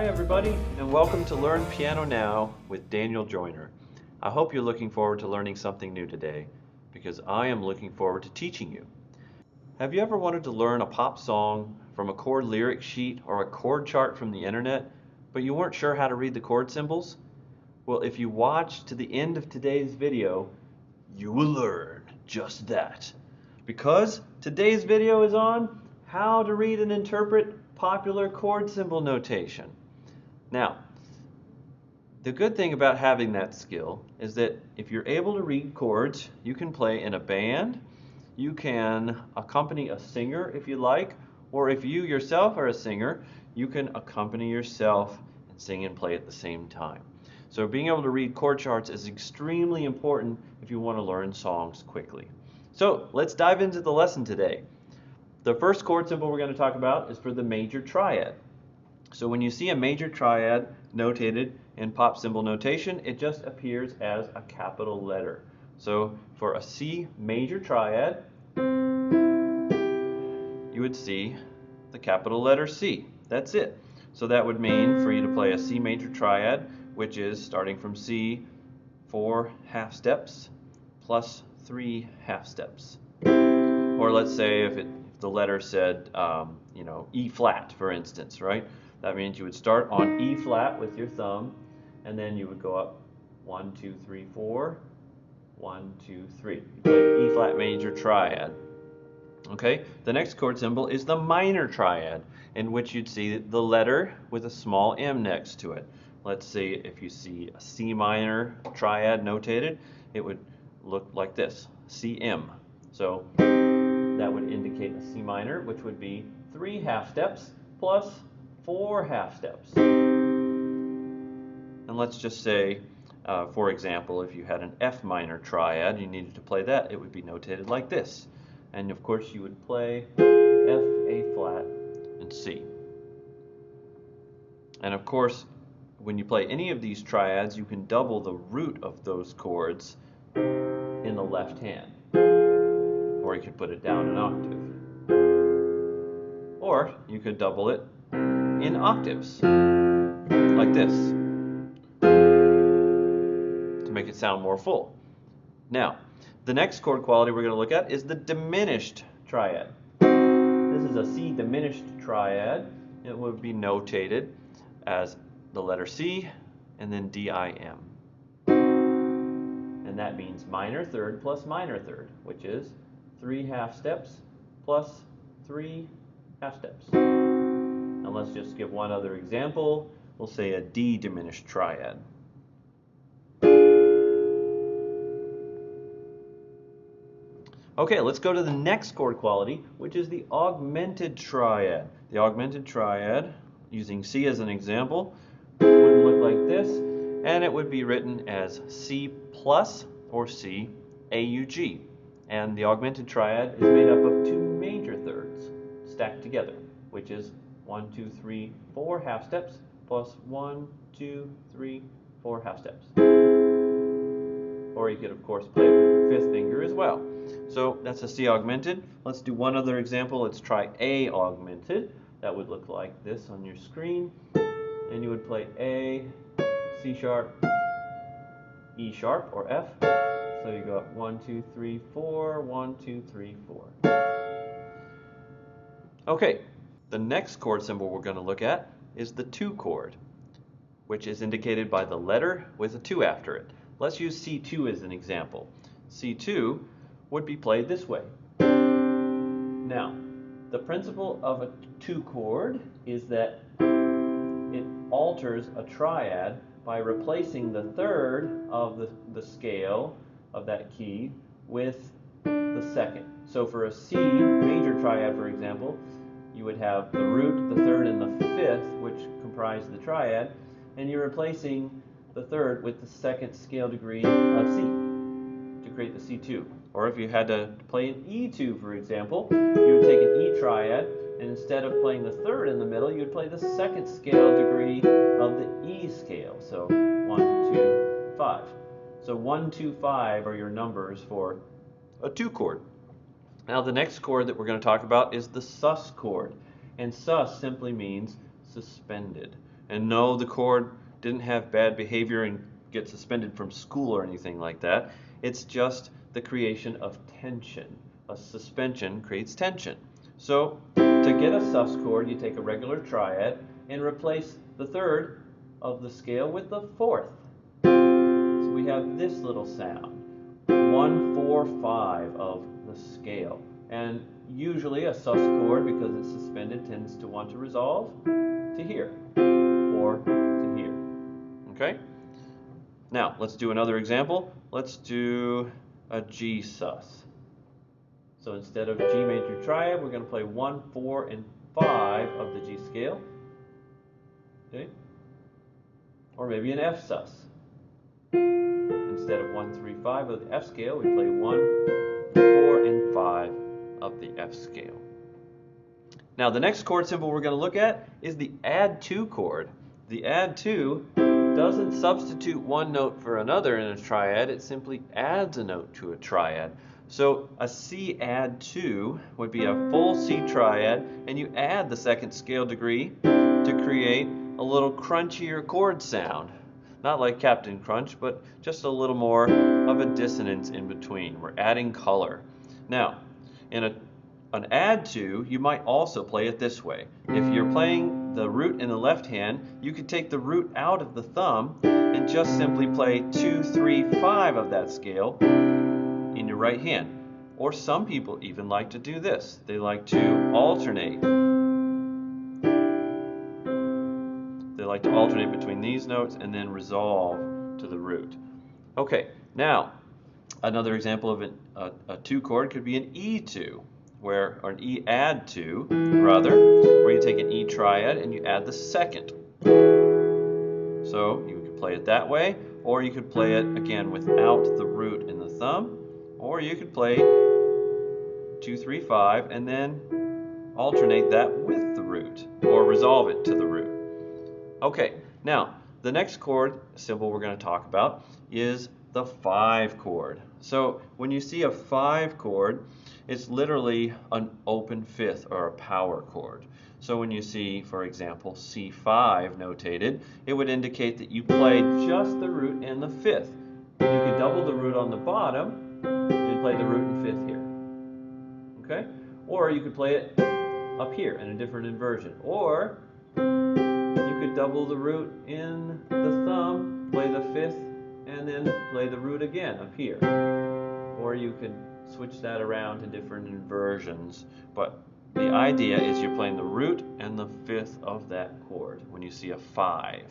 Hi everybody, and welcome to Learn Piano Now with Daniel Joyner. I hope you're looking forward to learning something new today, because I am looking forward to teaching you. Have you ever wanted to learn a pop song from a chord lyric sheet or a chord chart from the internet, but you weren't sure how to read the chord symbols? Well, if you watch to the end of today's video, you will learn just that. Because today's video is on how to read and interpret popular chord symbol notation. Now, the good thing about having that skill is that if you're able to read chords, you can play in a band, you can accompany a singer if you like, or if you yourself are a singer, you can accompany yourself and sing and play at the same time. So being able to read chord charts is extremely important if you want to learn songs quickly. So let's dive into the lesson today. The first chord symbol we're going to talk about is for the major triad. So when you see a major triad notated in pop symbol notation, it just appears as a capital letter. So for a C major triad, you would see the capital letter C. That's it. So that would mean for you to play a C major triad, which is starting from C, 4 half steps plus 3 half steps. Or let's say if the letter said, E flat, for instance, right? That means you would start on E flat with your thumb, and then you would go up 1, 2, 3, 4, 1, 2, 3. You play E flat major triad. Okay, the next chord symbol is the minor triad, in which you'd see the letter with a small m next to it. Let's say if you see a C minor triad notated, it would look like this, CM. So that would indicate a C minor, which would be 3 half steps plus 4 half steps. And let's just say, for example, if you had an F minor triad, you needed to play that, it would be notated like this. And of course you would play F, A flat, and C. And of course, when you play any of these triads, you can double the root of those chords in the left hand. Or you could put it down an octave. Or you could double it in octaves, like this, to make it sound more full. Now, the next chord quality we're going to look at is the diminished triad. This is a C diminished triad. It would be notated as the letter C and then D-I-M. And that means minor third plus minor third, which is 3 half steps plus 3 half steps. And let's just give one other example. We'll say a D diminished triad. Okay, let's go to the next chord quality, which is the augmented triad. The augmented triad, using C as an example, would look like this, and it would be written as C plus or C AUG. And the augmented triad is made up of 2 major thirds stacked together, which is 1, 2, 3, 4 half steps plus 1, 2, 3, 4 half steps. Or you could, of course, play it with your 5th finger as well. So that's a C augmented. Let's do one other example. Let's try A augmented. That would look like this on your screen. And you would play A, C sharp, E sharp, or F. So you go up 1, 2, 3, 4, 1, 2, 3, 4. Okay, the next chord symbol we're going to look at is the 2 chord, which is indicated by the letter with a 2 after it. Let's use C2 as an example. C2 would be played this way. Now, the principle of a 2 chord is that it alters a triad by replacing the third of the scale of that key with the second. So for a C major triad, for example, you would have the root, the third, and the 5th, which comprise the triad, and you're replacing the third with the 2nd scale degree of C to create the C2. Or if you had to play an E2, for example, you would take an E triad, and instead of playing the third in the middle, you would play the 2nd scale degree of the E scale. So 1, 2, 5. So 1, 2, 5 are your numbers for a 2 chord. Now the next chord that we're going to talk about is the sus chord. And sus simply means suspended. And no, the chord didn't have bad behavior and get suspended from school or anything like that. It's just the creation of tension. A suspension creates tension. So to get a sus chord, you take a regular triad and replace the third of the scale with the fourth. So we have this little sound, 1, 4, 5 of the scale. And usually a sus chord, because it's suspended, tends to want to resolve to here or to here. Okay? Now, let's do another example. Let's do a G sus. So instead of G major triad, we're going to play 1, 4, and 5 of the G scale. Okay? Or maybe an F sus. Instead of 1, 3, 5 of the F scale, we play 1, 4, and 5 of the F scale. Now the next chord symbol we're going to look at is the add 2 chord. The add 2 doesn't substitute one note for another in a triad, it simply adds a note to a triad. So a C add 2 would be a full C triad, and you add the second scale degree to create a little crunchier chord sound. Not like Captain Crunch, but just a little more of a dissonance in between. We're adding color. Now, in an add 2, you might also play it this way. If you're playing the root in the left hand, you could take the root out of the thumb and just simply play 2, 3, 5 of that scale in your right hand. Or some people even like to do this. They like to alternate. They like to alternate between these notes and then resolve to the root. Okay, now another example of a 2 chord could be an E2, or an E add 2, rather, where you take an E triad and you add the second. So you could play it that way, or you could play it again without the root in the thumb, or you could play 2, 3, 5 and then alternate that with the root, or resolve it to the root. Okay, now the next chord symbol we're going to talk about is the 5 chord. So when you see a 5 chord, it's literally an open fifth or a power chord. So when you see, for example, C5 notated, it would indicate that you play just the root and the fifth. You could double the root on the bottom and play the root and fifth here. Okay? Or you could play it up here in a different inversion. Or you could double the root in the thumb, play the fifth, and then play the root again up here. Or you could switch that around to different inversions. But the idea is you're playing the root and the fifth of that chord when you see a 5.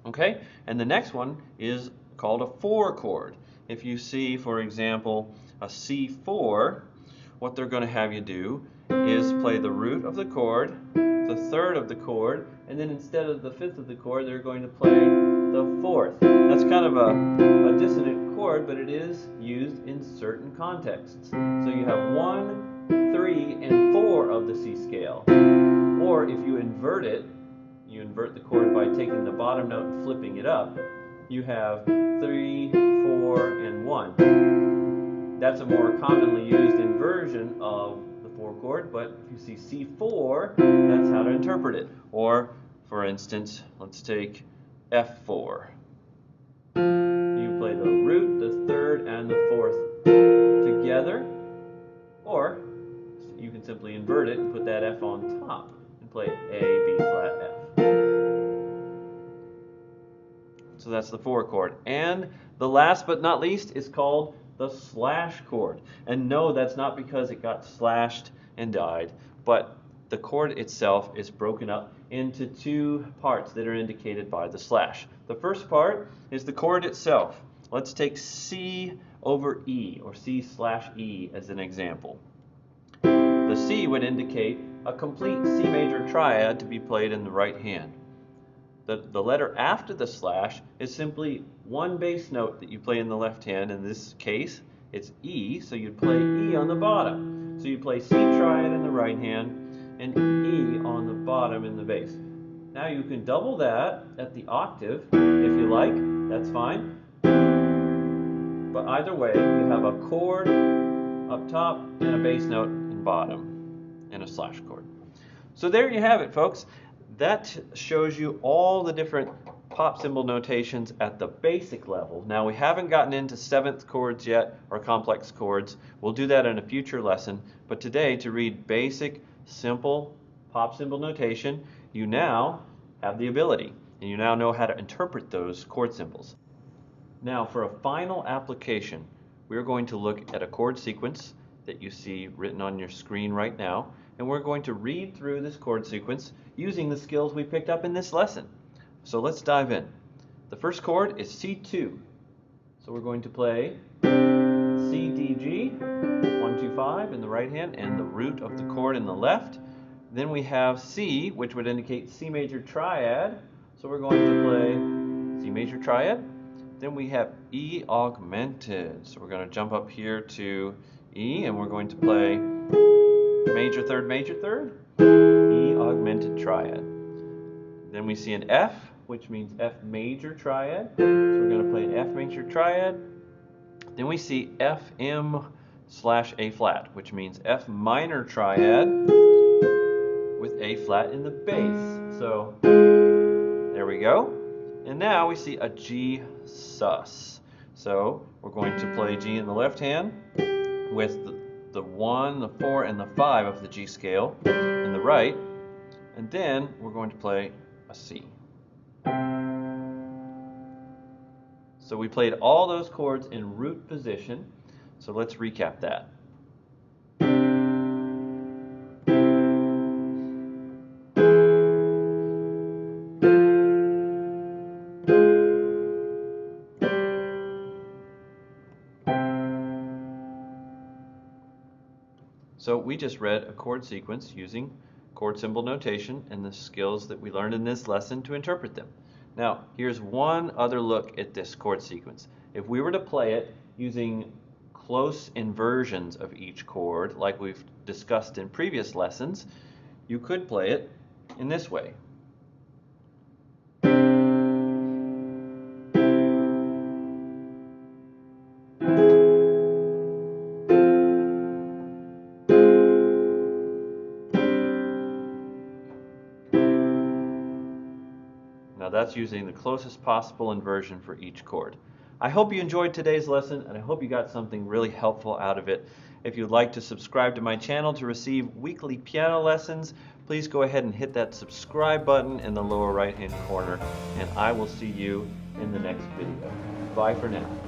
Okay? And the next one is called a 4 chord. If you see, for example, a C4, what they're going to have you do is play the root of the chord, the third of the chord, and then instead of the fifth of the chord, they're going to play the fourth. That's kind of a dissonant chord, but it is used in certain contexts. So you have 1, 3, and 4 of the C scale. Or if you invert it, you invert the chord by taking the bottom note and flipping it up, you have 3, 4, and 1. That's a more commonly used inversion of the 4 chord, but if you see C4, that's how to interpret it. Or, for instance, let's take F4. You play the root, the third, and the fourth together, or you can simply invert it and put that F on top and play A, B flat, F. So that's the 4 chord. And the last but not least is called the slash chord. And no, that's not because it got slashed and died, but the chord itself is broken up into 2 parts that are indicated by the slash. The first part is the chord itself. Let's take C over E, or C slash E as an example. The C would indicate a complete C major triad to be played in the right hand. The letter after the slash is simply one bass note that you play in the left hand. In this case, it's E, so you'd play E on the bottom. So you play C triad in the right hand and E on the bottom in the bass. Now you can double that at the octave if you like, that's fine. But either way, you have a chord up top and a bass note in bottom and a slash chord. So there you have it, folks. that shows you all the different pop symbol notations at the basic level. Now we haven't gotten into seventh chords yet, or complex chords. We'll do that in a future lesson. But today, to read basic, simple pop symbol notation, you now have the ability, and you now know how to interpret those chord symbols. Now for a final application, we're going to look at a chord sequence that you see written on your screen right now, and we're going to read through this chord sequence using the skills we picked up in this lesson. So let's dive in. The first chord is C2. So we're going to play C, D, G, 1, 2, 5 in the right hand, and the root of the chord in the left. Then we have C, which would indicate C major triad. So we're going to play C major triad. Then we have E augmented. So we're going to jump up here to E, and we're going to play major third, E augmented triad. Then we see an F, which means F major triad. So we're going to play an F major triad. Then we see FM/A flat, which means F minor triad with A flat in the bass. So there we go. And now we see a G sus. So we're going to play G in the left hand with the 1, the 4, and the 5 of the G scale in the right. And then we're going to play a C. So we played all those chords in root position. So let's recap that. So we just read a chord sequence using chord symbol notation and the skills that we learned in this lesson to interpret them. Now, here's one other look at this chord sequence. If we were to play it using close inversions of each chord, like we've discussed in previous lessons, you could play it in this way. Now that's using the closest possible inversion for each chord. I hope you enjoyed today's lesson, and I hope you got something really helpful out of it. If you'd like to subscribe to my channel to receive weekly piano lessons, please go ahead and hit that subscribe button in the lower right hand corner, and I will see you in the next video. Bye for now.